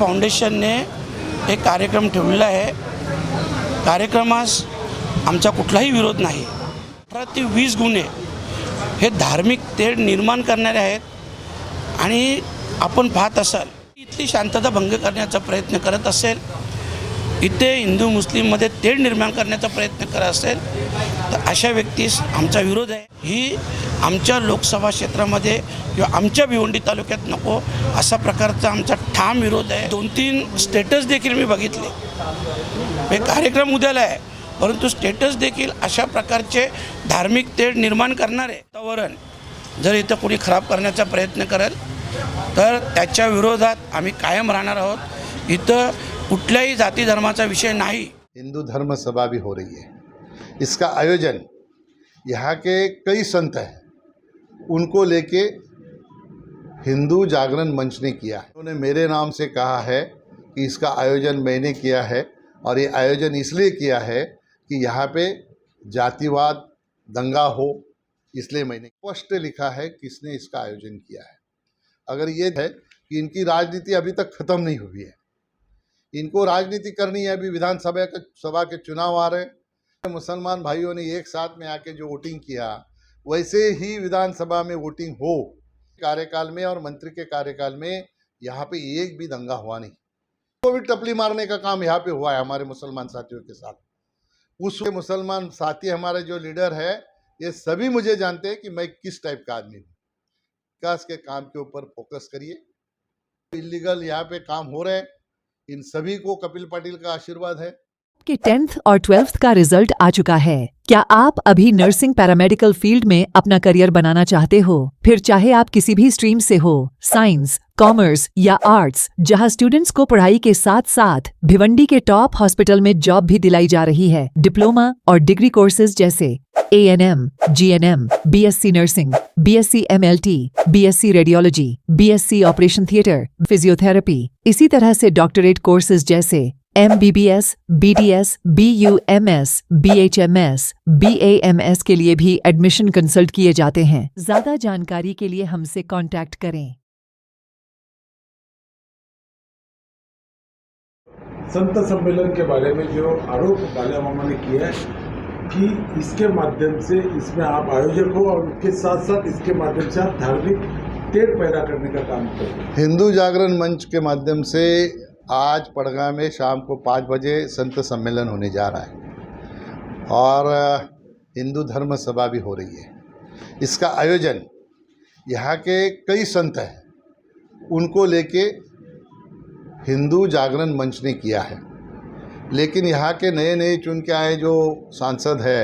फाउंडेशनने एक कार्यक्रम ठेवलेला आहे. कार्यक्रमास आमचा कुठलाही विरोध नाही. 18 ते 20 गुन्हे हे धार्मिक तेढ निर्माण करणारे आहेत आणि आपण पाहत असाल इथली शांतता भंग करण्याचा प्रयत्न करत असेल, इथे हिंदू मुस्लिममध्ये तेढ निर्माण करण्याचा प्रयत्न करत असेल तर अशा व्यक्तीस आमचा विरोध आहे. ही आमच्या लोकसभा क्षेत्रामध्ये किंवा आमच्या भिवंडी तालुक्यात नको असा प्रकारचा आमचा ठाम विरोध आहे. 2-3 स्टेटस देखील मी बघितले. हे कार्यक्रम उद्याला आहे परंतु स्टेटस देखील अशा प्रकारचे धार्मिक तेढ निर्माण करणारे वातावरण जर इथं कोणी खराब करण्याचा प्रयत्न करेल तर त्याच्या विरोधात आम्ही कायम राहणार आहोत. इथं कुठल्याही जाती धर्माचा विषय नहीं. हिंदू धर्म सभा भी हो रही है. इसका आयोजन यहाँ के कई संत हैं उनको लेके हिंदू जागरण मंच ने किया. उन्होंने मेरे नाम से कहा है कि इसका आयोजन मैंने किया है और ये आयोजन इसलिए किया है कि यहाँ पे जातिवाद दंगा हो, इसलिए मैंने स्पष्ट लिखा है किसने इसका आयोजन किया है. अगर ये है कि इनकी राजनीति अभी तक ख़त्म नहीं हुई है, इनको राजनीति करनी है. अभी विधानसभा के चुनाव आ रहे हैं. मुसलमान भाइयों ने एक साथ में आके जो वोटिंग किया वैसे ही विधानसभा में वोटिंग हो. कार्यकाल में और मंत्री के कार्यकाल में यहाँ पे एक भी दंगा हुआ नहीं. कोविड टपली मारने का काम यहाँ पे हुआ है हमारे मुसलमान साथियों के साथ. उस मुसलमान साथी हमारे जो लीडर है ये सभी मुझे जानते हैं कि मैं किस टाइप का आदमी हूँ. विकास के काम के ऊपर फोकस करिए. इलीगल यहाँ पे काम हो रहे हैं, इन सभी को कपिल पाटिल का आशीर्वाद है. कि 10th और 12th का रिजल्ट आ चुका है. क्या आप अभी नर्सिंग पैरामेडिकल फील्ड में अपना करियर बनाना चाहते हो? फिर चाहे आप किसी भी स्ट्रीम से हो, साइंस, कॉमर्स या आर्ट्स, जहां स्टूडेंट्स को पढ़ाई के साथ साथ भिवंडी के टॉप हॉस्पिटल में जॉब भी दिलाई जा रही है. डिप्लोमा और डिग्री कोर्सेज जैसे ANM, GNM, BSc nursing, BSc MLT, BSc radiology, BSc operation theatre, physiotherapy, इसी तरह से डॉक्टरेट कोर्सेज जैसे MBBS, BDS, BUMS, BHMS, BAMS के लिए भी एडमिशन कंसल्ट किए जाते हैं. ज्यादा जानकारी के लिए हमसे कांटेक्ट करें. संत सम्मेलन के बारे में जो आरोप कालिया मामा ने किया है कि इसके माध्यम से इसमें आप आयोजक हो और उसके साथ साथ इसके माध्यम से आप धार्मिक तेढ़ पैदा करने का काम करते हैं. हिंदू जागरण मंच के माध्यम से आज पड़गा में शाम को 5 बजे संत सम्मेलन होने जा रहा है और हिंदू धर्म सभा भी हो रही है. इसका आयोजन यहाँ के कई संत हैं उनको लेके हिंदू जागरण मंच ने किया है. लेकिन यहाँ के नए नए चुन के आए जो सांसद है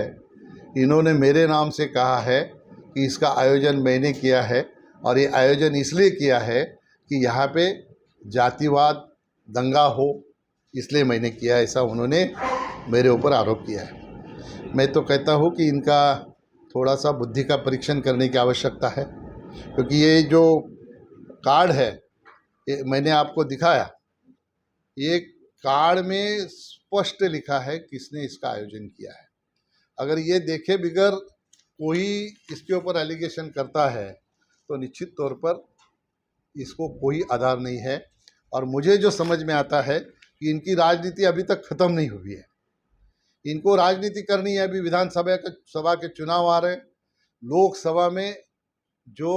इन्होंने मेरे नाम से कहा है कि इसका आयोजन मैंने किया है और ये आयोजन इसलिए किया है कि यहाँ पे जातिवाद दंगा हो, इसलिए मैंने किया. ऐसा उन्होंने मेरे ऊपर आरोप किया है. मैं तो कहता हूँ कि इनका थोड़ा सा बुद्धि का परीक्षण करने की आवश्यकता है, क्योंकि ये जो कार्ड है ये मैंने आपको दिखाया. ये कार्ड में स्पष्ट लिखा है किसने इसका आयोजन किया है. अगर ये देखे बिगर कोई इसके ऊपर एलिगेशन करता है तो निश्चित तौर पर इसको कोई आधार नहीं है. और मुझे जो समझ में आता है कि इनकी राजनीति अभी तक ख़त्म नहीं हुई है. इनको राजनीति करनी है. अभी विधानसभा के चुनाव आ रहे हैं. लोकसभा में जो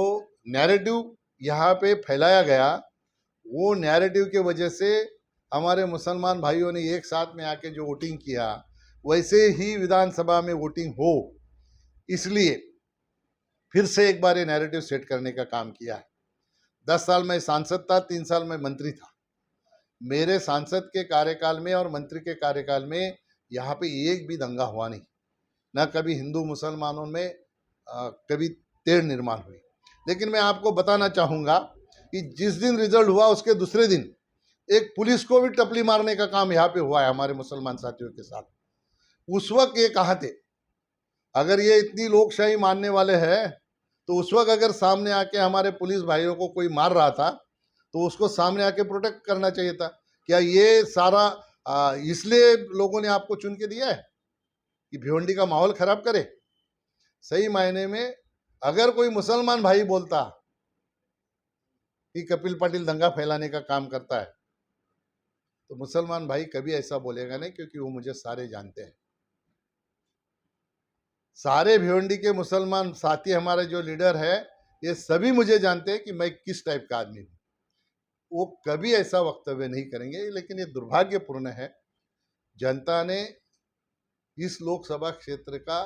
नैरेटिव यहाँ पे फैलाया गया वो नैरेटिव के वजह से हमारे मुसलमान भाइयों ने एक साथ में आके जो वोटिंग किया वैसे ही विधानसभा में वोटिंग हो, इसलिए फिर से एक बार ये नैरेटिव सेट करने का काम किया है. 10 साल में सांसद था, 3 साल में मंत्री था. मेरे सांसद के कार्यकाल में और मंत्री के कार्यकाल में यहाँ पे एक भी दंगा हुआ नहीं. न कभी हिंदू मुसलमानों में कभी तेढ़ निर्माण हुई. लेकिन मैं आपको बताना चाहूँगा कि जिस दिन रिजल्ट हुआ उसके दूसरे दिन एक पुलिस को भी टपली मारने का काम यहाँ पे हुआ है हमारे मुसलमान साथियों के साथ. उस वक्त ये कहाँ थे? अगर ये इतनी लोकशाही मानने वाले हैं तो उस वक्त अगर सामने आके हमारे पुलिस भाइयों को कोई मार रहा था तो उसको सामने आके प्रोटेक्ट करना चाहिए था. क्या ये सारा इसलिए लोगों ने आपको चुन के दिया है कि भिवंडी का माहौल खराब करे? सही मायने में अगर कोई मुसलमान भाई बोलता कि कपिल पाटिल दंगा फैलाने का काम करता है तो मुसलमान भाई कभी ऐसा बोलेगा नहीं, क्योंकि वो मुझे सारे जानते हैं। सारे भिवंडी के मुसलमान साथी हमारे जो लीडर है, ये सभी मुझे जानते हैं कि मैं किस टाइप का आदमी हूँ। वो कभी ऐसा वक्तव्य नहीं करेंगे। लेकिन ये दुर्भाग्यपूर्ण है, जनता ने इस लोकसभा क्षेत्र का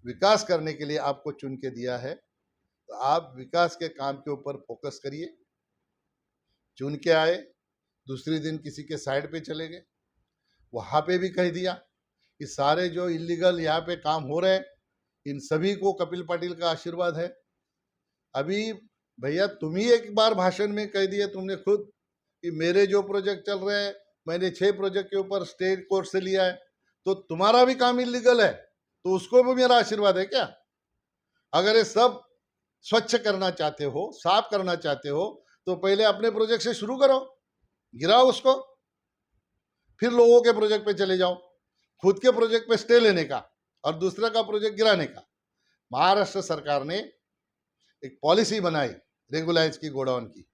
विकास करने के लिए आपको चुन के दिया है, तो आप विकास के काम के ऊपर फोकस करिए। चुन के आए, दूसरे दिन किसी के साइड पे चले गए। वहाँ पे भी कह दिया कि सारे जो इलीगल यहाँ पे काम हो रहे हैं, इन सभी को कपिल पाटिल का आशीर्वाद है। अभी भैया तुम ही एक बार भाषण में कह दिए तुमने खुद कि मेरे जो प्रोजेक्ट चल रहे हैं, मैंने 6 प्रोजेक्ट के ऊपर स्टेट कोर्ट से लिया है, तो तुम्हारा भी काम इलीगल है, तो उसको भी मेरा आशीर्वाद है क्या? अगर ये सब स्वच्छ करना चाहते हो, साफ करना चाहते हो, तो पहले अपने प्रोजेक्ट से शुरू करो, गिराओ उसको, फिर लोगों के प्रोजेक्ट पे चले जाओ। खुद के प्रोजेक्ट पे स्टे लेने का और दूसरे का प्रोजेक्ट गिराने का। महाराष्ट्र सरकार ने एक पॉलिसी बनाई रेगुलाइज की गोडाउन की,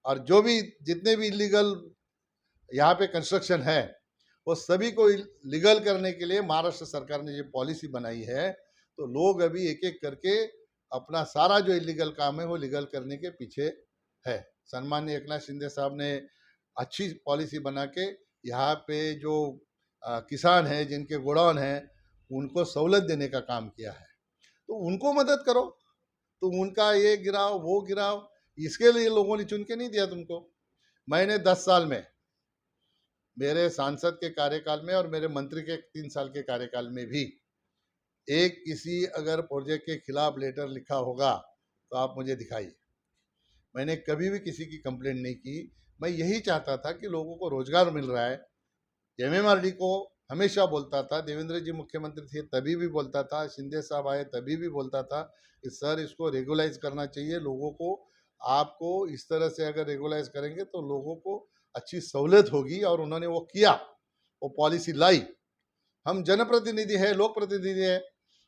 और जो भी जितने भी इलीगल यहाँ पे कंस्ट्रक्शन है, वो सभी को लीगल करने के लिए महाराष्ट्र सरकार ने जो पॉलिसी बनाई है, तो लोग अभी एक एक करके अपना सारा जो इलीगल काम है वो लीगल करने के पीछे है। सम्माननीय एकनाथ शिंदे साहब ने अच्छी पॉलिसी बना के यहाँ पे जो किसान हैं जिनके गोडाउन हैं, उनको सहूलत देने का काम किया है। तो उनको मदद करो, तो उनका ये गिराओ वो गिराओ, इसके लिए लोगों ने चुन के नहीं दिया तुमको। मैंने 10 साल में, मेरे सांसद के कार्यकाल में और मेरे मंत्री के 3 साल के कार्यकाल में भी, एक किसी अगर प्रोजेक्ट के खिलाफ लेटर लिखा होगा तो आप मुझे दिखाइए। मैंने कभी भी किसी की कंप्लेंट नहीं की। मैं यही चाहता था कि लोगों को रोजगार मिल रहा है। एमएमआरडी को हमेशा बोलता था, देवेंद्र जी मुख्यमंत्री थे तभी भी बोलता था, शिंदे साहब आए तभी भी बोलता था कि सर इसको रेगुलाइज करना चाहिए लोगों को। आपको इस तरह से अगर रेगुलाइज करेंगे तो लोगों को अच्छी सहूलत होगी, और उन्होंने वो किया, वो पॉलिसी लाई। हम जनप्रतिनिधि है, लोक प्रतिनिधि है,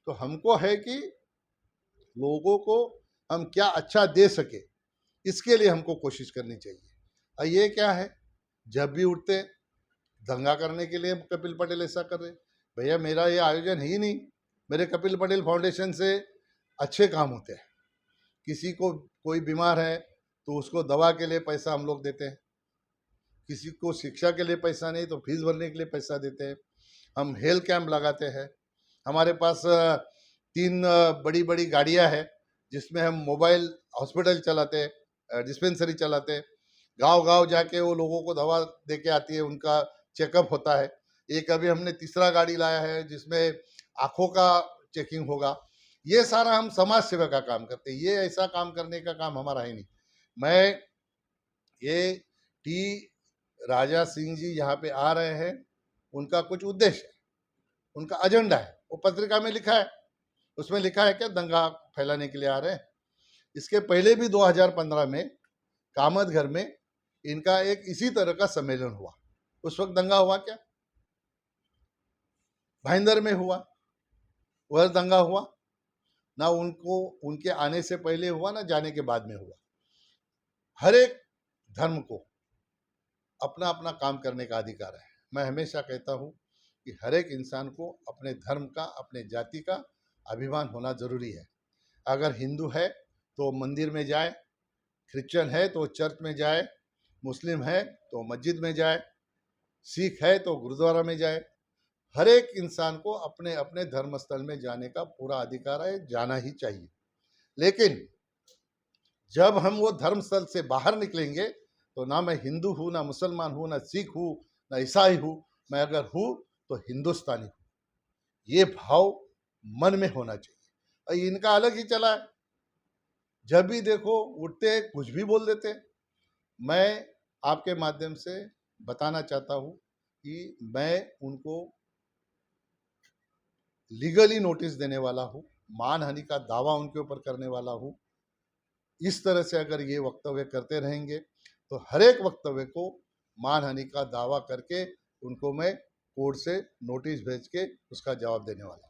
तो हमको है कि लोगों को हम क्या अच्छा दे सके, इसके लिए हमको कोशिश करनी चाहिए। और ये क्या है, जब भी उठते दंगा करने के लिए कपिल पटेल ऐसा कर रहे। भैया मेरा ये आयोजन है ही नहीं। मेरे कपिल पटेल फाउंडेशन से अच्छे काम होते हैं। किसी को कोई बीमार है तो उसको दवा के लिए पैसा हम लोग देते हैं, किसी को शिक्षा के लिए पैसा नहीं तो फीस भरने के लिए पैसा देते हैं। हम हेल्थ कैंप लगाते हैं। हमारे पास 3 बड़ी बड़ी गाड़ियां हैं जिसमें हम मोबाइल हॉस्पिटल चलाते हैं, डिस्पेंसरी चलाते हैं। गांव गांव जाके वो लोगों को दवा दे के आती है, उनका चेकअप होता है। एक अभी हमने तीसरा गाड़ी लाया है जिसमें आँखों का चेकिंग होगा। ये सारा हम समाज सेवा का काम करते हैं। ये ऐसा काम करने का काम हमारा है नहीं। मैं ये टी राजा सिंह जी यहाँ पे आ रहे हैं, उनका कुछ उद्देश्य है, उनका एजेंडा है, वो पत्रिका में लिखा है। उसमें लिखा है क्या, दंगा फैलाने के लिए आ रहे हैं। इसके पहले भी 2015 में कामतघर में इनका एक इसी तरह का सम्मेलन हुआ। उस वक्त दंगा हुआ क्या? भाईंदर में हुआ, वह दंगा हुआ ना, उनको उनके आने से पहले हुआ ना जाने के बाद में हुआ। हर एक धर्म को अपना अपना काम करने का अधिकार है। मैं हमेशा कहता हूँ कि हर एक इंसान को अपने धर्म का, अपने जाति का अभिमान होना जरूरी है। अगर हिंदू है तो मंदिर में जाए, क्रिश्चियन है तो चर्च में जाए, मुस्लिम है तो मस्जिद में जाए, सिख है तो गुरुद्वारा में जाए। हर एक इंसान को अपने अपने धर्म स्थल में जाने का पूरा अधिकार है, जाना ही चाहिए। लेकिन जब हम वो धर्म स्थल से बाहर निकलेंगे तो ना मैं हिंदू हूँ, ना मुसलमान हूँ, ना सिख हूँ, ना ईसाई हूँ, मैं अगर हूँ तो हिंदुस्तानी हूँ। ये भाव मन में होना चाहिए। और इनका अलग ही चला है, जब भी देखो उठते कुछ भी बोल देते। मैं आपके माध्यम से बताना चाहता हूँ कि मैं उनको लीगली नोटिस देने वाला हूँ, मानहानि का दावा उनके ऊपर करने वाला हूँ। इस तरह से अगर ये वक्तव्य करते रहेंगे तो हर एक वक्तव्य को मानहानि का दावा करके उनको मैं कोर्ट से नोटिस भेज के उसका जवाब देने वाला हूँ।